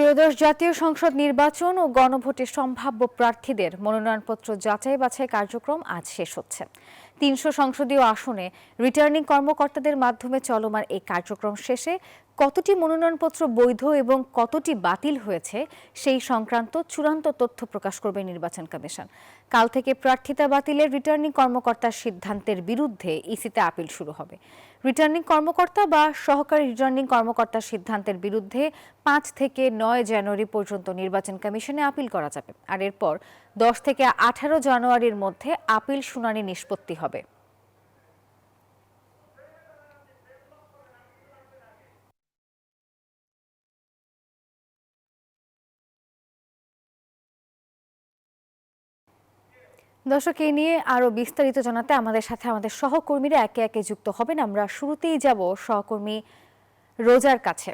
ত্রয়োদশ জাতীয় সংসদ নির্বাচন ও গণভোটে সম্ভাব্য প্রার্থীদের মনোনয়নপত্র যাচাই বাছাই কার্যক্রম আজ শেষ হচ্ছে। ৩০০ সংসদীয় আসনে রিটার্নিং কর্মকর্তাদের মাধ্যমে চলমান এই কার্যক্রম শেষে কতটি মনোনয়নপত্র বৈধ এবং কতটি বাতিল হয়েছে সেই সংক্রান্ত চূড়ান্ত তথ্য প্রকাশ করবে নির্বাচন কমিশন। কাল থেকে প্রার্থিতা বাতিলের রিটার্নিং কর্মকর্তার সিদ্ধান্তের বিরুদ্ধে ইসিতে আপিল শুরু হবে। রিটার্নিং কর্মকর্তা বা সহকারী রিটার্নিং কর্মকর্তার সিদ্ধান্তের বিরুদ্ধে ৫ থেকে ৯ জানুয়ারি পর্যন্ত নির্বাচন কমিশনে আপিল করা যাবে, আর এরপর ১০ থেকে ১৮ জানুয়ারির মধ্যে আপিল শুনানি নিষ্পত্তি হবে। দর্শক, এই নিয়ে আরো বিস্তারিত জানাতে আমাদের সাথে আমাদের সহকর্মীরা একে একে যুক্ত হবেন। আমরা শুরুতেই যাব সহকর্মী রোজার কাছে।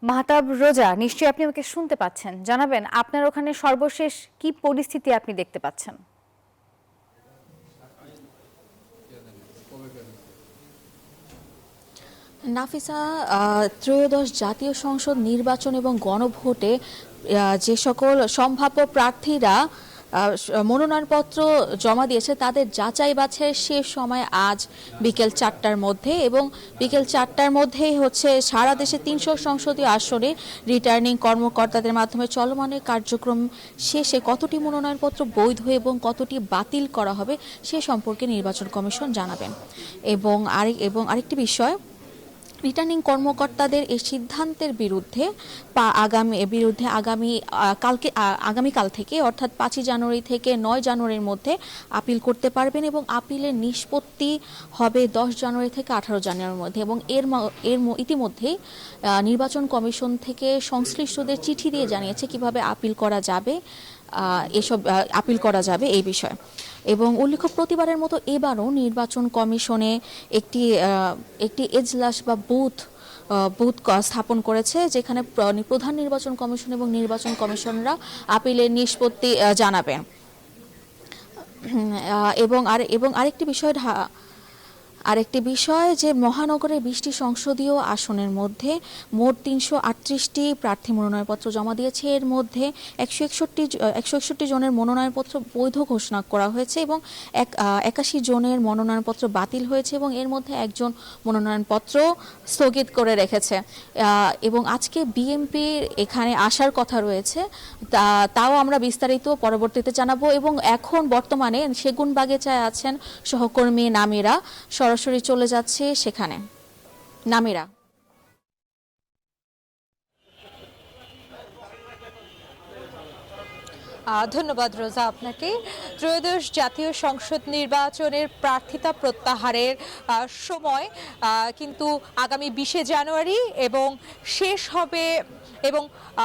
মাহতাব রোজা, নিশ্চয়ই আপনি আমাকে শুনতে পাচ্ছেন, জানাবেন আপনার ওখানে সর্বশেষ কি পরিস্থিতি আপনি দেখতে পাচ্ছেন? নাফিসা, ত্রয়োদশ জাতীয় সংসদ নির্বাচন এবং গণভোটে যে সকল সম্ভাব্য প্রার্থীরা মনোনয়নপত্র জমা দিয়েছে তাদের যাচাই বাছাইয়ের শেষ সময় আজ বিকেল ৪টার মধ্যে, এবং বিকেল ৪টার মধ্যেই হচ্ছে সারা দেশে ৩০০ সংসদীয় আসনে রিটার্নিং কর্মকর্তাদের মাধ্যমে চলমান কার্যক্রম শেষে কতটি মনোনয়নপত্র বৈধ এবং কতটি বাতিল করা হবে সে সম্পর্কে নির্বাচন কমিশন জানাবেন। এবং আরেকটি বিষয়, রিটার্নিং কর্মকর্তাদের এই সিদ্ধান্তের বিরুদ্ধে আগামীকাল থেকে অর্থাৎ ৫ই জানুয়ারি থেকে ৯ জানুয়ারির মধ্যে আপিল করতে পারবেন, এবং আপিলের নিষ্পত্তি হবে ১০ জানুয়ারি থেকে ১৮ জানুয়ারির মধ্যে। এবং ইতিমধ্যেই নির্বাচন কমিশন থেকে সংশ্লিষ্টদের চিঠি দিয়ে জানিয়েছে কিভাবে আপিল করা যাবে এই বিষয়ে। এবং উল্লেখ্য, প্রতিবারের মতো এবারও নির্বাচন কমিশনে একটি এজলাস বা বুথ স্থাপন করেছে, যেখানে প্রধান নির্বাচন কমিশন এবং নির্বাচন কমিশনরা আপিলের নিষ্পত্তি জানাবেন। এবং আরেকটি বিষয় যে মহানগরের ২০টি সংসদীয় আসনের মধ্যে মোট ৩৩৮টি প্রার্থী মনোনয়নপত্র জমা দিয়েছে। এর মধ্যে ১৬১ জনের মনোনয়নপত্র বৈধ ঘোষণা করা হয়েছে এবং ৮১ জনের মনোনয়নপত্র বাতিল হয়েছে, এবং এর মধ্যে একজন মনোনয়নপত্র স্থগিত করে রেখেছে। এবং আজকে বিএনপির এখানে আসার কথা রয়েছে, তাও আমরা বিস্তারিত পরবর্তীতে জানাবো। এবং এখন বর্তমানে সেগুনবাগিচায় আছেন সহকর্মী নামিরা, সরাসরি চলে যাচ্ছে সেখানে। নামিরা, ধন্যবাদ রোজা আপনাকে। ত্রয়োদশ জাতীয় সংসদ নির্বাচনের প্রার্থিতা প্রত্যাহারের সময় কিন্তু আগামী ২০শে জানুয়ারি এবং শেষ হবে, এবং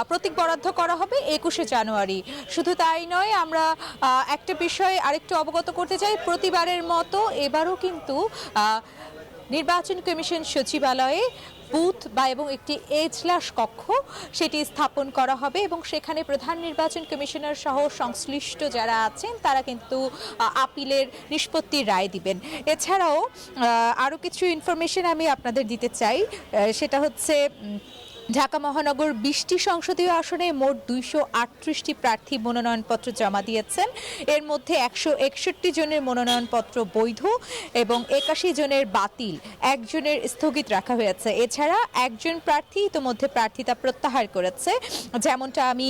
প্রতীক বরাদ্দ করা হবে ২১শে জানুয়ারি। শুধু তাই নয়, আমরা একটা বিষয় আরেকটু অবগত করতে চাই। প্রতিবারের মতো এবারও কিন্তু নির্বাচন কমিশন সচিবালয়ে বুথ এবং একটি এজলাস কক্ষ সেটি স্থাপন করা হবে, এবং সেখানে প্রধান নির্বাচন কমিশনার সহ সংশ্লিষ্ট যারা আছেন তারা কিন্তু আপিলের নিষ্পত্তির রায় দিবেন। এছাড়াও আরও কিছু ইনফরমেশন আমি আপনাদের দিতে চাই, সেটা হচ্ছে ঢাকা মহানগর ২০টি সংসদীয় আসনে মোট ২৩৮টি প্রার্থী মনোনয়নপত্র জমা দিয়েছেন। এর মধ্যে ১৬১ জনের মনোনয়নপত্র বৈধ এবং ৮১ জনের বাতিল, একজনের স্থগিত রাখা হয়েছে। এছাড়া একজন প্রার্থী ইতোমধ্যে প্রার্থিতা প্রত্যাহার করেছে। যেমনটা আমি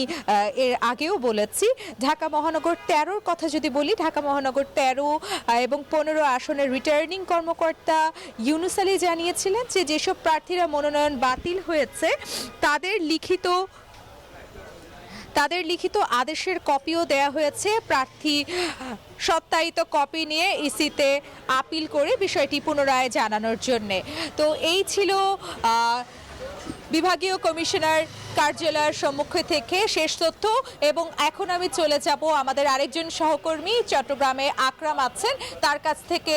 এর আগেও বলেছি, ঢাকা মহানগর ১৩র কথা যদি বলি, ঢাকা মহানগর ১৩ এবং ১৫ আসনের রিটার্নিং কর্মকর্তা ইউনুস আলী জানিয়েছিলেন যে যেসব প্রার্থীরা মনোনয়ন বাতিল হয়েছে তাদের লিখিত আদেশের কপিও দেয়া হয়েছে। প্রার্থী সত্যায়িত কপি নিয়ে ইসিতে আপিল করে বিষয়টি পুনরায় জানানোর জন্য। তো এই ছিল বিভাগীয় কমিশনার কার্যালয়ের সম্মুখে থেকে শেষ তথ্য। এবং এখন আমি চলে যাব আমাদের আরেকজন সহকর্মী চট্টগ্রামে আকরাম আছেন, তার কাছ থেকে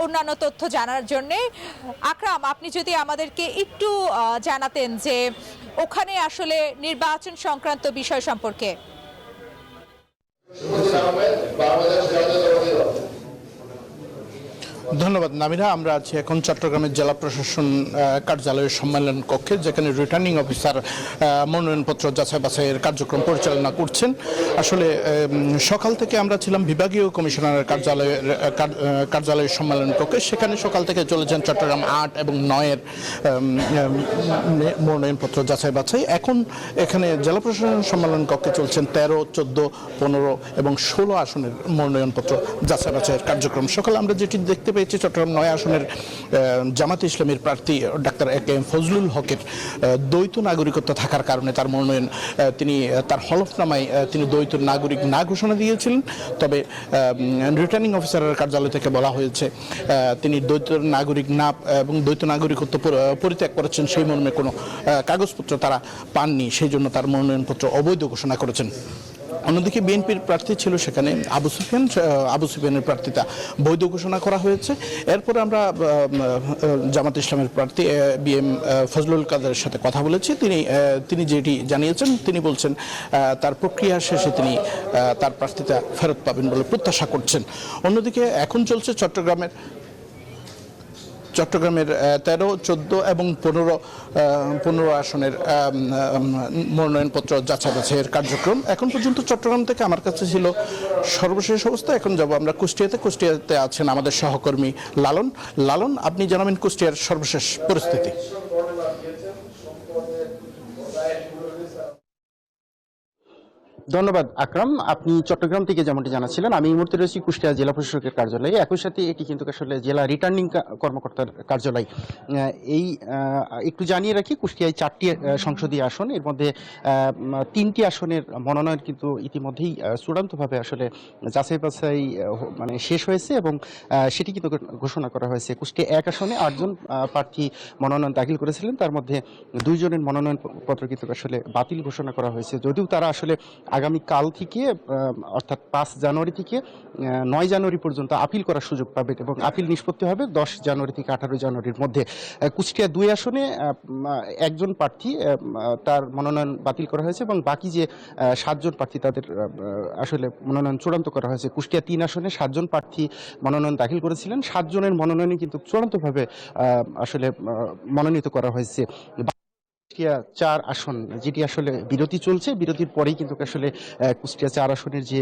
অন্যান্য তথ্য জানার জন্য। আকরাম, আপনি যদি আমাদেরকে একটু জানাতেন যে ওখানে আসলে নির্বাচন সংক্রান্ত বিষয় সম্পর্কে। ধন্যবাদ নামিরা। আমরা আছি এখন চট্টগ্রামের জেলা প্রশাসন কার্যালয়ের সম্মেলন কক্ষে, যেখানে রিটার্নিং অফিসার মনোনয়নপত্র যাচাই বাছাইয়ের কার্যক্রম পরিচালনা করছেন। আসলে সকাল থেকে আমরা ছিলাম বিভাগীয় কমিশনারের কার্যালয়ের সম্মেলন কক্ষে। সেখানে সকাল থেকে চলেছেন চট্টগ্রাম 8 এবং 9-এর মনোনয়নপত্র যাচাই বাছাই। এখন এখানে জেলা প্রশাসন সম্মেলন কক্ষে চলছেন 13, 14, 15 এবং 16 আসনের মনোনয়নপত্র যাচাই বাছাইয়ের কার্যক্রম। সকালে আমরা যেটি দেখতে পেয়েছি, চট্টগ্রাম 9 আসনের জামাতে ইসলামের প্রার্থী ডাক্তার এ.কে.এম. ফজলুল হকের দ্বৈত নাগরিকত্ব থাকার কারণে তার মনোনয়ন তিনি তার হলফনামায় তিনি দ্বৈত নাগরিক না ঘোষণা দিয়েছিলেন। তবে রিটার্নিং অফিসারের কার্যালয় থেকে বলা হয়েছে তিনি দ্বৈত নাগরিক না এবং দ্বৈত নাগরিকত্ব পরিত্যাগ করেছেন, সেই মর্মে কোনো কাগজপত্র তারা পাননি, সেই জন্য তার মনোনয়নপত্র অবৈধ ঘোষণা করেছেন। অন্যদিকে বিএনপির প্রার্থী ছিল সেখানে আবু সুফিয়ানের প্রার্থিতা বৈধ ঘোষণা করা হয়েছে। এরপরে আমরা জামাত ইসলামের প্রার্থী বি.এম. ফজলুল কাদেরের সাথে কথা বলেছি। তিনি যেটি জানিয়েছেন, তিনি বলছেন তার প্রক্রিয়া শেষে তিনি তার প্রার্থিতা ফেরত পাবেন বলে প্রত্যাশা করছেন। অন্যদিকে এখন চলছে চট্টগ্রামের 13, 14 এবং 15 আসনের মনোনয়নপত্র যাচাই বাছাইয়ের কার্যক্রম। এখন পর্যন্ত চট্টগ্রাম থেকে আমার কাছে ছিল সর্বশেষ অবস্থা। এখন যাব আমরা কুষ্টিয়াতে আছেন আমাদের সহকর্মী লালন, আপনি জানাবেন কুষ্টিয়ার সর্বশেষ পরিস্থিতি। ধন্যবাদ আকরাম। আপনি চট্টগ্রাম থেকে যেমনটি জানাচ্ছিলেন, আমি এই মুহূর্তে রয়েছি কুষ্টিয়া জেলা প্রশাসকের কার্যালয়ে। একই সাথে এটি কিন্তু আসলে জেলা রিটার্নিং কর্মকর্তার কার্যালয়। এই একটু জানিয়ে রাখি, কুষ্টিয়ায় 4টি সংসদীয় আসন, এর মধ্যে 3টি আসনের মনোনয়ন কিন্তু ইতিমধ্যেই চূড়ান্তভাবে আসলে যাচাই বাছাই মানে শেষ হয়েছে এবং সেটি কিন্তু ঘোষণা করা হয়েছে। কুষ্টিয়া 1 আসনে 8 জন প্রার্থী মনোনয়ন দাখিল করেছিলেন, তার মধ্যে 2 জনের মনোনয়নপত্র কিন্তু আসলে বাতিল ঘোষণা করা হয়েছে, যদিও তারা আসলে আগামী কাল থেকে অর্থাৎ 5 জানুয়ারি থেকে 9 জানুয়ারি পর্যন্ত আপিল করার সুযোগ পাবেন এবং আপিল নিষ্পত্তি হবে 10 জানুয়ারি থেকে 18 জানুয়ারির মধ্যে। কুষ্টিয়া 2 আসনে একজন প্রার্থী তার মনোনয়ন বাতিল করা হয়েছে এবং বাকি যে 7 জন প্রার্থী তাদের আসলে মনোনয়ন চূড়ান্ত করা হয়েছে। কুষ্টিয়া 3 আসনে 7 জন প্রার্থী মনোনয়ন দাখিল করেছিলেন, 7 জনের মনোনয়নই কিন্তু চূড়ান্তভাবে আসলে মনোনীত করা হয়েছে। কুষ্টিয়া 4 আসন যেটি আসলে বিরতি চলছে, বিরতির পরেই কিন্তু আসলে কুষ্টিয়া 4 আসনের যে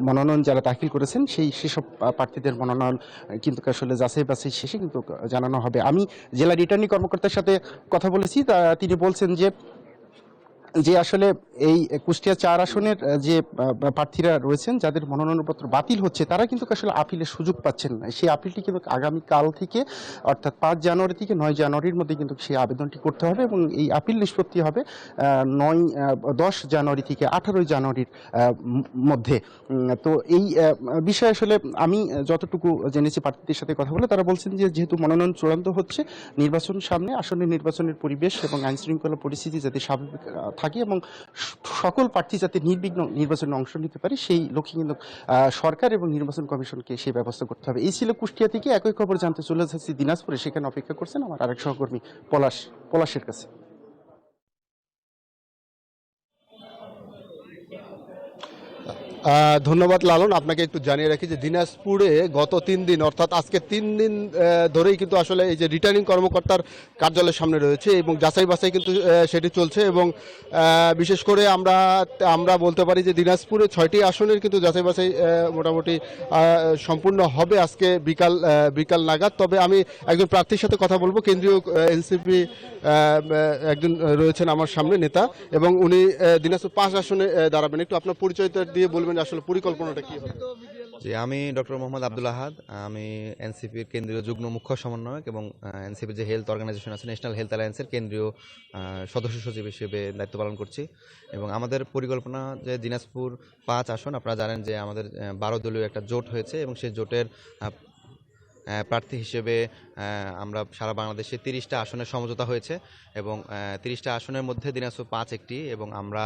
মনোনয়ন যারা দাখিল করেছেন সেসব প্রার্থীদের মনোনয়ন কিন্তু আসলে যাচাই বাছাই শেষে কিন্তু জানানো হবে। আমি জেলা রিটার্নিং কর্মকর্তার সাথে কথা বলেছি, তিনি বলছেন যে আসলে এই কুষ্টিয়া 4 আসনের যে প্রার্থীরা রয়েছেন যাদের মনোনয়নপত্র বাতিল হচ্ছে, তারা কিন্তু আসলে আপিলের সুযোগ পাচ্ছেন না। সেই আপিলটি কিন্তু আগামীকাল থেকে অর্থাৎ 5 জানুয়ারি থেকে 9 জানুয়ারির মধ্যে কিন্তু সেই আবেদনটি করতে হবে এবং এই আপিল নিষ্পত্তি হবে 10 জানুয়ারি থেকে 18 জানুয়ারির মধ্যে। তো এই বিষয়ে আসলে আমি যতটুকু জেনেছি প্রার্থীদের সাথে কথা বলে, তারা বলছেন যে যেহেতু মনোনয়ন চূড়ান্ত হচ্ছে, নির্বাচন সামনে, আসলে নির্বাচনের পরিবেশ এবং আইনশৃঙ্খলা পরিস্থিতি যাতে স্বাভাবিক থাকে এবং সকল প্রার্থী যাতে নির্বিঘ্ন নির্বাচনে অংশ নিতে পারে, সেই লক্ষ্যে কিন্তু সরকার এবং নির্বাচন কমিশনকে সেই ব্যবস্থা করতে হবে। এই ছিল কুষ্টিয়া থেকে। একই খবর জানতে চলে যাচ্ছি দিনাজপুরে, সেখানে অপেক্ষা করছেন আমার আরেক সহকর্মী পলাশের কাছে। ধন্যবাদ লালন। আপনাকে একটু জানিয়ে রাখি যে দিনাজপুরে গত 3 দিন অর্থাৎ আজকে 3 দিন ধরেই কিন্তু আসলে এই যে রিটার্নিং কর্মকর্তার কার্যালয়ের সামনে রয়েছে এবং যাচাই বাছাই কিন্তু সেটি চলছে এবং বিশেষ করে আমরা বলতে পারি যে দিনাজপুরে 6টি আসনের কিন্তু যাচাই বাছাই মোটামুটি সম্পূর্ণ হবে আজকে বিকাল নাগাদ। তবে আমি একজন প্রার্থীর সাথে কথা বলবো, কেন্দ্রীয় এনসিপি একজন রয়েছেন আমার সামনে নেতা এবং উনি দিনাজপুর 5 আসনে দাঁড়াবেন। একটু আপনার পরিচয়টা দিয়ে বলবেন আসলে পরিকল্পনাটা কি হবে? জি, আমি ডক্টর মোহাম্মদ আব্দুল আহাদ। আমি এনসিপির কেন্দ্রীয় যুগ্ম মুখ্য সমন্বয়ক এবং এনসিপির যে হেলথ অর্গানাইজেশন আছে, ন্যাশনাল হেলথ অ্যালায়েন্সের কেন্দ্রীয় সদস্য সচিব হিসেবে দায়িত্ব পালন করছি। এবং আমাদের পরিকল্পনা যে দিনাজপুর 5 আসন, আপনারা জানেন যে আমাদের 12 দলীয় একটা জোট হয়েছে এবং সেই জোটের প্রার্থী হিসেবে আমরা সারা বাংলাদেশে 30টা আসনের সমঝোতা হয়েছে এবং 30টা আসনের মধ্যে দিনাজপুর 5 একটি এবং আমরা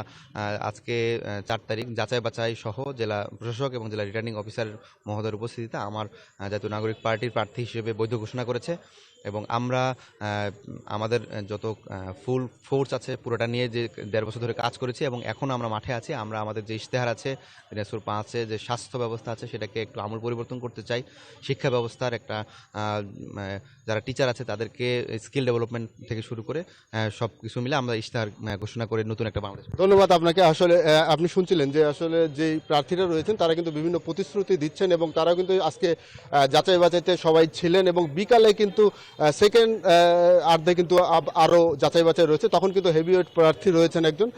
আজকে 4 তারিখ যাচাই বাছাই সহ জেলা প্রশাসক এবং জেলা রিটার্নিং অফিসার মহোদয়ের উপস্থিতিতে আমার জাতীয় নাগরিক পার্টির প্রার্থী হিসেবে বৈধ ঘোষণা করেছে এবং আমরা আমাদের যত ফুল ফোর্স আছে পুরোটা নিয়ে যে 1.5 বছর ধরে কাজ করেছি এবং এখনও আমরা মাঠে আছি। আমরা আমাদের যে ইশতেহার আছে দিনাজপুর 5-এ যে স্বাস্থ্য ব্যবস্থা আছে সেটাকে একটু আমূল পরিবর্তন করতে চাই। শিক্ষা ব্যবস্থার একটা যারা টিচার আছে তাদেরকে স্কিল ডেভেলপমেন্ট থেকে শুরু করে সব কিছু মিলে আমরা ইশতেহার ঘোষণা করে নতুন একটা বাংলাদেশ। ধন্যবাদ আপনাকে। আসলে আপনি শুনছিলেন যে আসলে যে প্রার্থীরা রয়েছেন তারা কিন্তু বিভিন্ন প্রতিশ্রুতি দিচ্ছেন এবং তারা কিন্তু আজকে যাচাই বাছাইতে সবাই ছিলেন এবং বিকালে কিন্তু সেকেন্ড আর্ধে কিন্তু আরও যাচাই বাছাই রয়েছে। তখন কিন্তু হেভিওয়েট প্রার্থী রয়েছেন একজন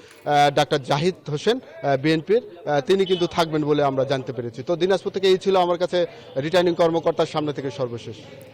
ডাক্তার জাহিদ হোসেন বিএনপির, তিনি কিন্তু থাকবেন বলে আমরা জানতে পেরেছি। তো দিনাজপুর থেকে এই ছিল আমার কাছে রিটার্নিং কর্মকর্তার সামনে থেকে সর্বশেষ।